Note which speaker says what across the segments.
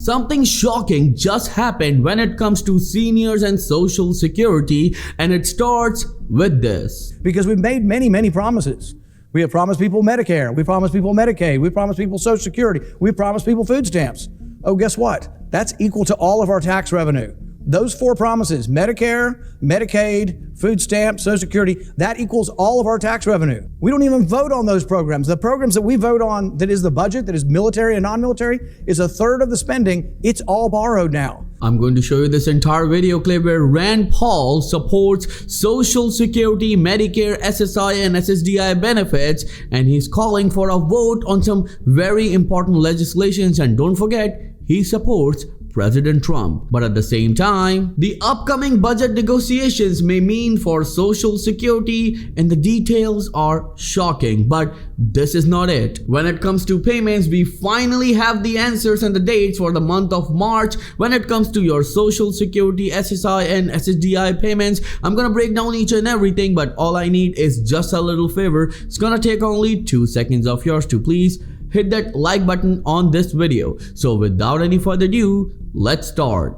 Speaker 1: Something shocking just happened when it comes to seniors and Social Security, and it starts with this.
Speaker 2: Because we've made many promises. We have promised people Medicare, we promised people Medicaid, we promised people Social Security, we promised people food stamps. Oh, guess what? That's equal to all of our tax revenue. Those four promises, Medicare, Medicaid, food stamps, Social Security, that equals all of our tax revenue. We don't even vote on those programs. The programs that we vote on, that is the budget, that is military and non-military, is a third of the spending. It's all borrowed now.
Speaker 1: I'm going to show you this entire video clip where Rand Paul supports Social Security, Medicare, SSI and SSDI benefits, and he's calling for a vote on some very important legislations. And don't forget, he supports President Trump. But at the same time, the upcoming budget negotiations may mean for Social Security, and the details are shocking. But this is not it. When it comes to payments, we finally have the answers and the dates for the month of March. When it comes to your Social Security, SSI and SSDI payments, I'm gonna break down each and everything, but all I need is just a little favor. It's gonna take only 2 seconds of yours to please hit that like button on this video. So without any further ado, let's start.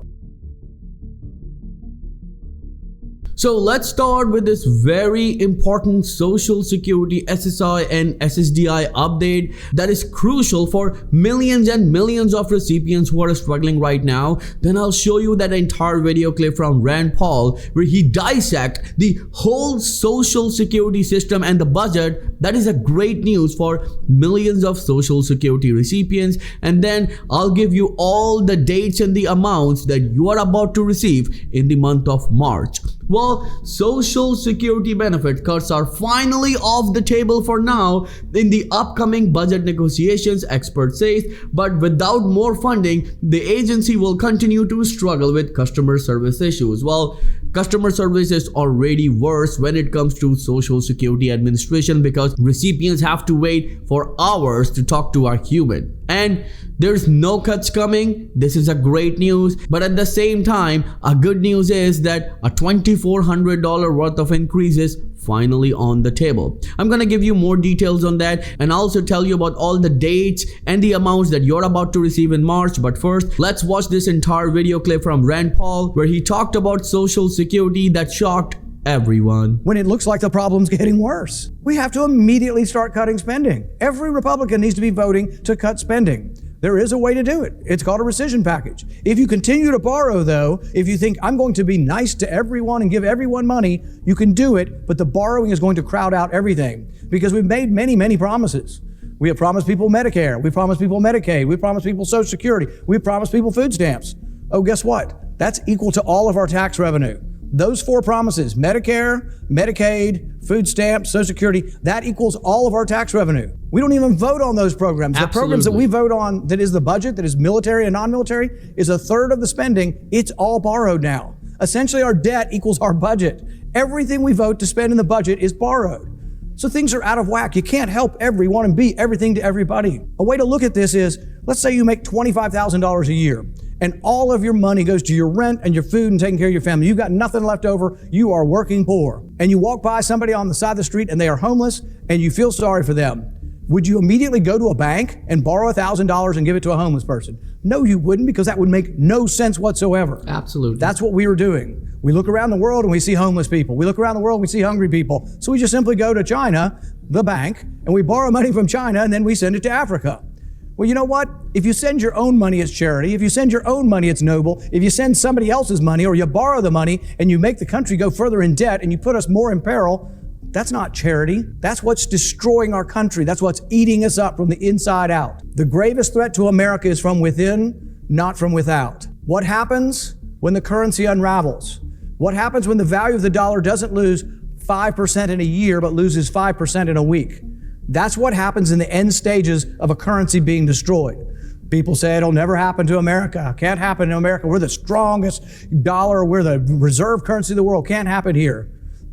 Speaker 1: So let's start with this very important Social Security SSI and SSDI update that is crucial for millions and millions of recipients who are struggling right now. Then I'll show you that entire video clip from Rand Paul where he dissects the whole Social Security system and the budget. That is a great news for millions of Social Security recipients. And then I'll give you all the dates and the amounts that you are about to receive in the month of March. Well, Social Security benefit cuts are finally off the table for now in the upcoming budget negotiations, experts say, but without more funding, the agency will continue to struggle with customer service issues. Well, customer service is already worse when it comes to Social Security Administration because recipients have to wait for hours to talk to a human. And there's no cuts coming. This is a great news. But at the same time, a good news is that a $2,400 worth of increase is finally on the table. I'm gonna give you more details on that and also tell you about all the dates and the amounts that you're about to receive in March. But first, let's watch this entire video clip from Rand Paul where he talked about Social Security that shocked everyone.
Speaker 2: When it looks like the problem's getting worse, we have to immediately start cutting spending. Every Republican needs to be voting to cut spending. There is a way to do it. It's called a rescission package. If you continue to borrow, though, if you think I'm going to be nice to everyone and give everyone money, you can do it, but the borrowing is going to crowd out everything because we've made many promises. We have promised people Medicare, we promised people Medicaid, we promised people Social Security, we promised people food stamps. Oh, guess what? That's equal to all of our tax revenue. Those four promises, Medicare, Medicaid, food stamps, Social Security, that equals all of our tax revenue. We don't even vote on those programs.
Speaker 1: Absolutely.
Speaker 2: The programs that we vote on, that is the budget, that is military and non-military, is a third of the spending. It's all borrowed now. Essentially, our debt equals our budget. Everything we vote to spend in the budget is borrowed. So things are out of whack. You can't help everyone and be everything to everybody. A way to look at this is, let's say you make $25,000 a year. And all of your money goes to your rent and your food and taking care of your family. You've got nothing left over. You are working poor. And you walk by somebody on the side of the street and they are homeless and you feel sorry for them. Would you immediately go to a bank and borrow $1,000 and give it to a homeless person? No, you wouldn't, because that would make no sense whatsoever.
Speaker 1: Absolutely.
Speaker 2: That's what we were doing. We look around the world and we see homeless people. We look around the world and we see hungry people. So we just simply go to China, the bank, and we borrow money from China and then we send it to Africa. Well, you know what? If you send your own money, it's charity. If you send your own money, it's noble. If you send somebody else's money or you borrow the money and you make the country go further in debt and you put us more in peril, that's not charity. That's what's destroying our country. That's what's eating us up from the inside out. The gravest threat to America is from within, not from without. What happens when the currency unravels? What happens when the value of the dollar doesn't lose 5% in a year, but loses 5% in a week? That's what happens in the end stages of a currency being destroyed. People say it'll never happen to America. Can't happen to America. We're the strongest dollar. We're the reserve currency of the world. Can't happen here.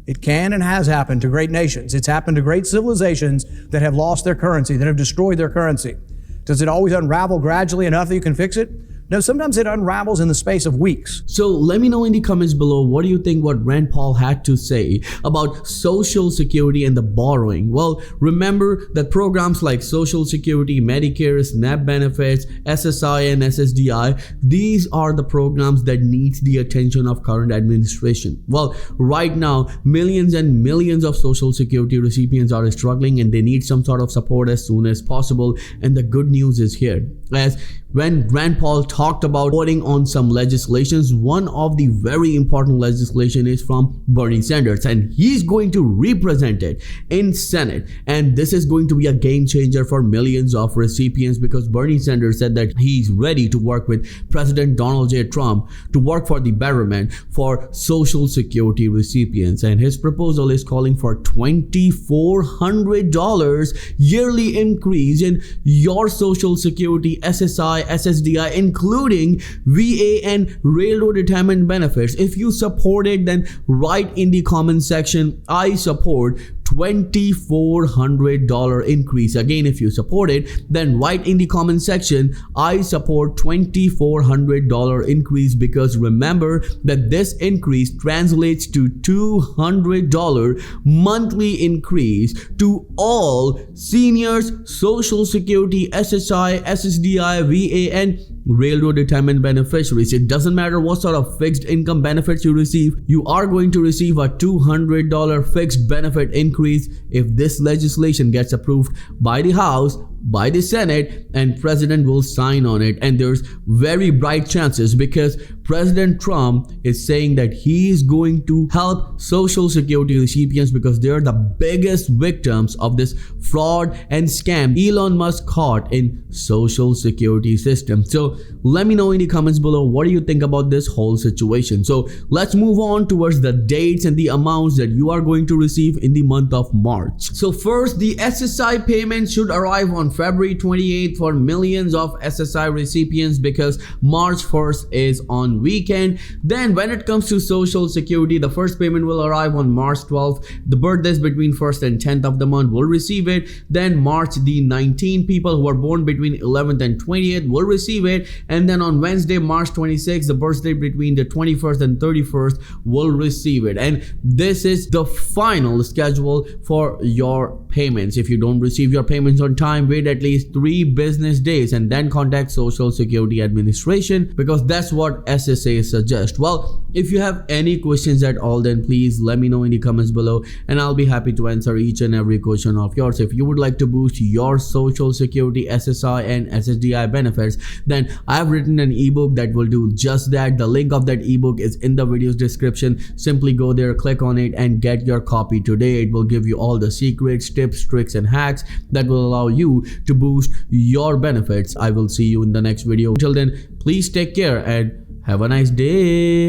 Speaker 2: It can and has happened to great nations. It's happened to great civilizations that have lost their currency, that have destroyed their currency. Does it always unravel gradually enough that you can fix it? No, sometimes it unravels in the space of weeks.
Speaker 1: So let me know in the comments below, what do you think what Rand Paul had to say about Social Security and the borrowing? Well, remember that programs like Social Security, Medicare, SNAP benefits, SSI and SSDI, these are the programs that need the attention of current administration. Well, right now, millions and millions of Social Security recipients are struggling and they need some sort of support as soon as possible. And the good news is here, as when Rand Paul talked about voting on some legislations, one of the very important legislation is from Bernie Sanders, and he's going to represent it in Senate. And this is going to be a game changer for millions of recipients, because Bernie Sanders said that he's ready to work with President Donald J. Trump to work for the betterment for Social Security recipients. And his proposal is calling for $2,400 yearly increase in your Social Security, SSI, SSDI, including VA and railroad retirement benefits. If you support it, then write in the comment section, I support $2,400 increase. Again, if you support it, then write in the comment section, I support $2,400 increase, because remember that this increase translates to $200 monthly increase to all seniors, Social Security, SSI, SSDI, VA and railroad retirement beneficiaries. It doesn't matter what sort of fixed income benefits you receive, you are going to receive a $200 fixed benefit increase if this legislation gets approved by the House, by the Senate, and President will sign on it. And there's very bright chances, because President Trump is saying that he is going to help Social Security recipients because they're the biggest victims of this fraud and scam Elon Musk caught in Social Security system. So let me know in the comments below, what do you think about this whole situation? So let's move on towards the dates and the amounts that you are going to receive in the month of March. So first, the SSI payment should arrive on February 28th for millions of SSI recipients, because March 1st is on weekend. Then when it comes to Social Security, the first payment will arrive on March 12th. The birthdays between 1st and 10th of the month will receive it. Then March the 19th, people who are born between 11th and 20th will receive it. And then on Wednesday, March 26th, the birthday between the 21st and 31st will receive it. And this is the final schedule for your payments. If you don't receive your payments on time, wait at least 3 business days and then contact Social Security Administration, because that's what SSA suggests. Well, if you have any questions at all, then please let me know in the comments below and I'll be happy to answer each and every question of yours. If you would like to boost your Social Security, SSI and SSDI benefits, then I have written an ebook that will do just that. The link of that ebook is in the video's description. Simply go there, click on it and get your copy today. It will give you all the secrets, tips, tricks and hacks that will allow you to boost your benefits. I will see you in the next video. Until then, please take care and have a nice day.